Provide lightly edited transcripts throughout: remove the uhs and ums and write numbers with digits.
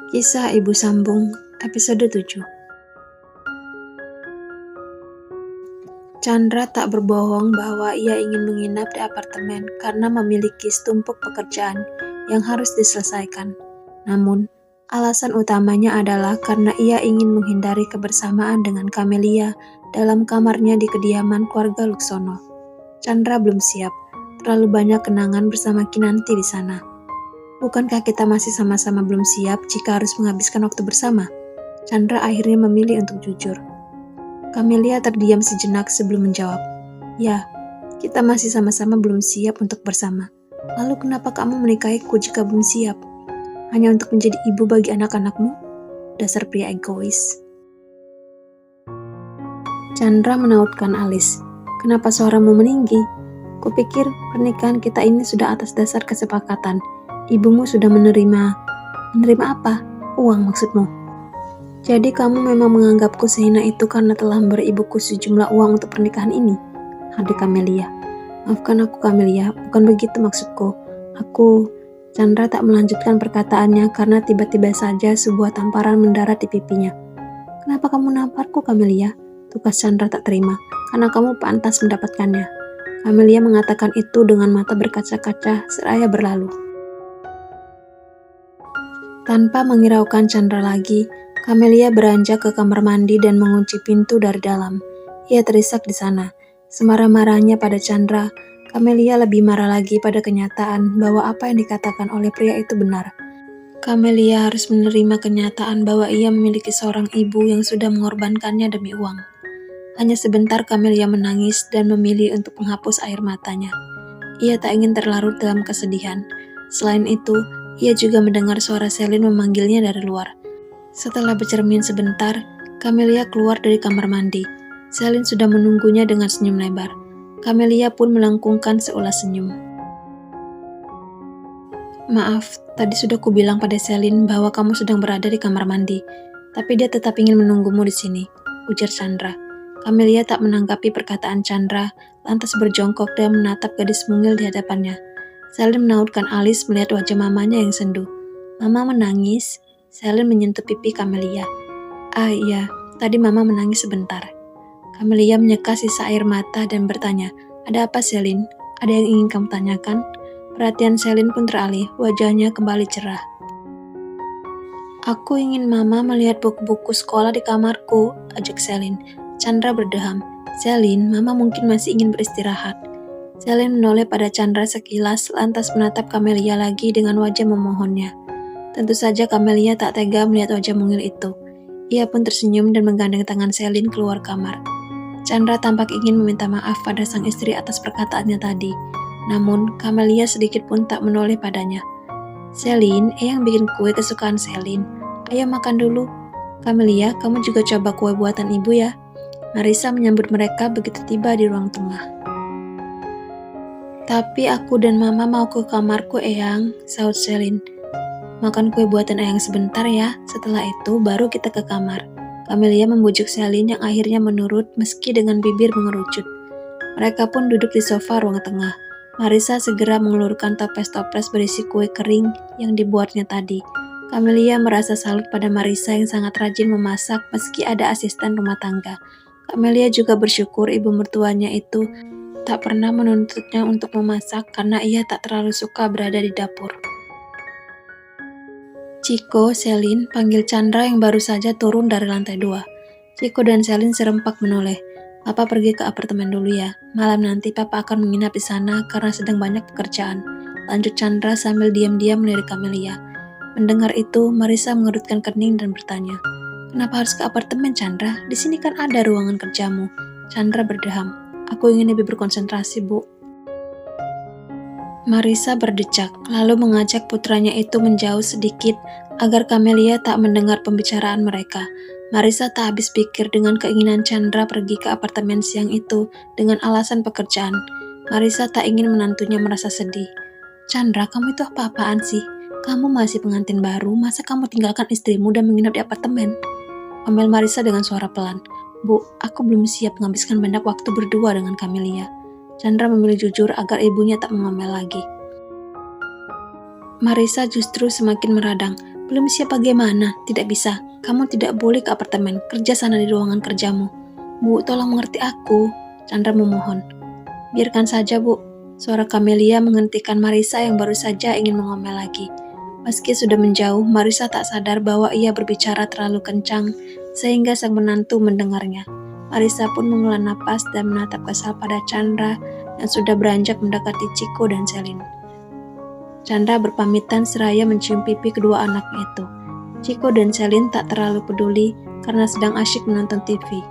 Kisah Ibu Sambung, episode 7. Chandra tak berbohong bahwa ia ingin menginap di apartemen karena memiliki setumpuk pekerjaan yang harus diselesaikan. Namun, alasan utamanya adalah karena ia ingin menghindari kebersamaan dengan Camelia dalam kamarnya di kediaman keluarga Luksono. Chandra belum siap, terlalu banyak kenangan bersama Kinanti di sana. Bukankah kita masih sama-sama belum siap jika harus menghabiskan waktu bersama? Chandra akhirnya memilih untuk jujur. Camelia terdiam sejenak sebelum menjawab. Ya, kita masih sama-sama belum siap untuk bersama. Lalu kenapa kamu menikahiku jika belum siap? Hanya untuk menjadi ibu bagi anak-anakmu? Dasar pria egois. Chandra menautkan alis. Kenapa suaramu meninggi? Kupikir pernikahan kita ini sudah atas dasar kesepakatan. Ibumu sudah menerima apa? Uang maksudmu? Jadi kamu memang menganggapku sehina itu karena telah memberi ibuku sejumlah uang untuk pernikahan ini? Adik Camelia. Maafkan aku Camelia, bukan begitu maksudku. Chandra tak melanjutkan perkataannya karena tiba-tiba saja sebuah tamparan mendarat di pipinya. Kenapa kamu namparku Camelia? Tukas Chandra tak terima, karena kamu pantas mendapatkannya. Camelia mengatakan itu dengan mata berkaca-kaca seraya berlalu. Tanpa menghiraukan Chandra lagi, Camelia beranjak ke kamar mandi dan mengunci pintu dari dalam. Ia terisak di sana. Semarah-marahnya pada Chandra, Camelia lebih marah lagi pada kenyataan bahwa apa yang dikatakan oleh pria itu benar. Camelia harus menerima kenyataan bahwa ia memiliki seorang ibu yang sudah mengorbankannya demi uang. Hanya sebentar Camelia menangis dan memilih untuk menghapus air matanya. Ia tak ingin terlarut dalam kesedihan. Selain itu, ia juga mendengar suara Selin memanggilnya dari luar. Setelah bercermin sebentar, Camelia keluar dari kamar mandi. Selin sudah menunggunya dengan senyum lebar. Camelia pun melengkungkan seulas senyum. Maaf, tadi sudah kubilang pada Selin bahwa kamu sedang berada di kamar mandi, tapi dia tetap ingin menunggumu di sini, ujar Chandra. Camelia tak menanggapi perkataan Chandra, lantas berjongkok dan menatap gadis mungil di hadapannya. Selin menautkan alis melihat wajah mamanya yang sendu. Mama menangis. Selin menyentuh pipi Camelia. Ah iya, tadi mama menangis sebentar. Camelia menyeka sisa air mata dan bertanya, ada apa Selin? Ada yang ingin kamu tanyakan? Perhatian Selin pun teralih, wajahnya kembali cerah. Aku ingin mama melihat buku-buku sekolah di kamarku, ajak Selin. Chandra berdeham. Selin, mama mungkin masih ingin beristirahat. Selin menoleh pada Chandra sekilas, lantas menatap Camelia lagi dengan wajah memohonnya. Tentu saja Camelia tak tega melihat wajah mungil itu. Ia pun tersenyum dan menggandeng tangan Selin keluar kamar. Chandra tampak ingin meminta maaf pada sang istri atas perkataannya tadi. Namun, Camelia sedikit pun tak menoleh padanya. Selin, Eyang bikin kue kesukaan Selin. Ayo makan dulu. Camelia, kamu juga coba kue buatan ibu ya. Marisa menyambut mereka begitu tiba di ruang tengah. Tapi aku dan mama mau ke kamarku Eyang, sahut Selin. Makan kue buatan Eyang sebentar ya, setelah itu baru kita ke kamar. Camelia membujuk Selin yang akhirnya menurut meski dengan bibir mengerucut. Mereka pun duduk di sofa ruang tengah. Marisa segera mengelurkan toples-toples berisi kue kering yang dibuatnya tadi. Camelia merasa salut pada Marisa yang sangat rajin memasak meski ada asisten rumah tangga. Camelia juga bersyukur ibu mertuanya itu tak pernah menuntutnya untuk memasak karena ia tak terlalu suka berada di dapur. Ciko, Selin, panggil Chandra yang baru saja turun dari lantai 2. Ciko dan Selin serempak menoleh. Papa pergi ke apartemen dulu ya. Malam nanti Papa akan menginap di sana karena sedang banyak pekerjaan. Lanjut Chandra sambil diam-diam melirik Camelia. Mendengar itu, Marisa mengerutkan kening dan bertanya, kenapa harus ke apartemen Chandra? Di sini kan ada ruangan kerjamu. Chandra berdeham. Aku ingin lebih berkonsentrasi, Bu. Marisa berdecak, lalu mengajak putranya itu menjauh sedikit agar Camelia tak mendengar pembicaraan mereka. Marisa tak habis pikir dengan keinginan Chandra pergi ke apartemen siang itu dengan alasan pekerjaan. Marisa tak ingin menantunya merasa sedih. Chandra, kamu itu apa-apaan sih? Kamu masih pengantin baru, masa kamu tinggalkan istrimu dan menginap di apartemen? Omel Marisa dengan suara pelan. Bu, aku belum siap menghabiskan banyak waktu berdua dengan Camelia. Chandra memilih jujur agar ibunya tak mengomel lagi. Marisa justru semakin meradang. Belum siap bagaimana? Tidak bisa. Kamu tidak boleh ke apartemen. Kerja sana di ruangan kerjamu. Bu, tolong mengerti aku. Chandra memohon. Biarkan saja, Bu. Suara Camelia menghentikan Marisa yang baru saja ingin mengomel lagi. Meski sudah menjauh, Marisa tak sadar bahwa ia berbicara terlalu kencang sehingga sang menantu mendengarnya. Marisa pun menghela napas dan menatap kesal pada Chandra yang sudah beranjak mendekati Chico dan Celine. Chandra berpamitan seraya mencium pipi kedua anaknya itu. Chico dan Celine tak terlalu peduli karena sedang asyik menonton TV.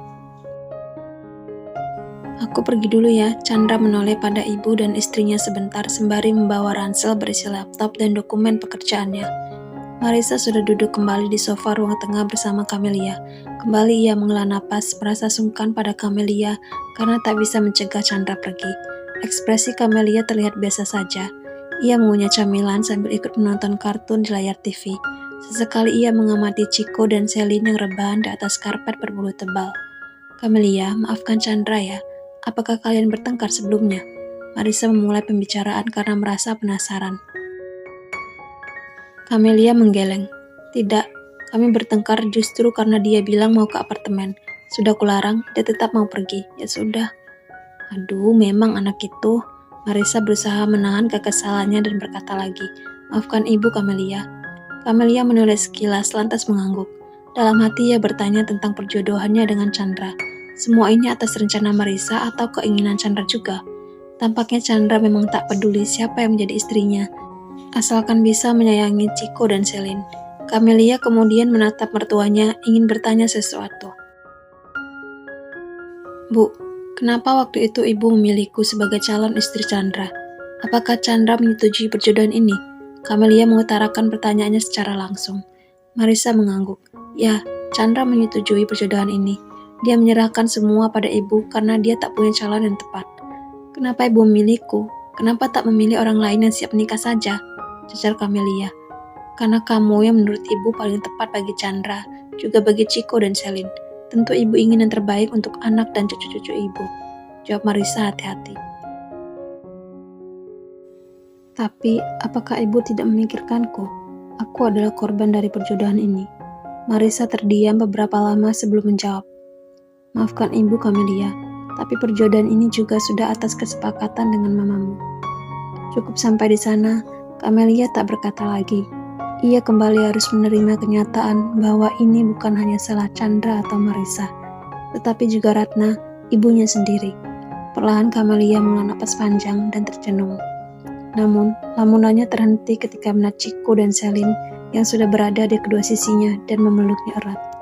Aku pergi dulu ya, Chandra menoleh pada ibu dan istrinya sebentar sembari membawa ransel berisi laptop dan dokumen pekerjaannya. Marisa sudah duduk kembali di sofa ruang tengah bersama Camelia. Kembali ia menghela napas, merasa sungkan pada Camelia karena tak bisa mencegah Chandra pergi. Ekspresi Camelia terlihat biasa saja. Ia mengunyah camilan sambil ikut menonton kartun di layar TV. Sesekali ia mengamati Chico dan Celine yang rebahan di atas karpet berbulu tebal. Camelia, maafkan Chandra ya. Apakah kalian bertengkar sebelumnya? Marisa memulai pembicaraan karena merasa penasaran. Camelia menggeleng. Tidak, kami bertengkar justru karena dia bilang mau ke apartemen. Sudah kularang, dia tetap mau pergi. Ya sudah. Aduh, memang anak itu. Marisa berusaha menahan kekesalannya dan berkata lagi, maafkan ibu Camelia. Camelia menulis sekilas lantas mengangguk. Dalam hati ia bertanya tentang perjodohannya dengan Chandra. Semua ini atas rencana Marisa atau keinginan Chandra juga. Tampaknya Chandra memang tak peduli siapa yang menjadi istrinya, asalkan bisa menyayangi Chico dan Celine. Camelia kemudian menatap mertuanya ingin bertanya sesuatu. Bu, kenapa waktu itu ibu memilihku sebagai calon istri Chandra? Apakah Chandra menyetujui perjodohan ini? Camelia mengutarakan pertanyaannya secara langsung. Marisa mengangguk. Ya, Chandra menyetujui perjodohan ini. Dia menyerahkan semua pada ibu karena dia tak punya calon yang tepat. Kenapa ibu memilihku? Kenapa tak memilih orang lain yang siap menikah saja? Cecar Camelia. Karena kamu yang menurut ibu paling tepat bagi Chandra, juga bagi Chico dan Celine. Tentu ibu ingin yang terbaik untuk anak dan cucu-cucu ibu. Jawab Marisa hati-hati. Tapi, apakah ibu tidak memikirkanku? Aku adalah korban dari perjodohan ini. Marisa terdiam beberapa lama sebelum menjawab. Maafkan ibu Camelia, tapi perjodohan ini juga sudah atas kesepakatan dengan mamamu. Cukup sampai di sana, Camelia tak berkata lagi. Ia kembali harus menerima kenyataan bahwa ini bukan hanya salah Chandra atau Marisa, tetapi juga Ratna, ibunya sendiri. Perlahan Camelia menghela napas panjang dan tercenung. Namun, lamunannya terhenti ketika melihat Chico dan Celine yang sudah berada di kedua sisinya dan memeluknya erat.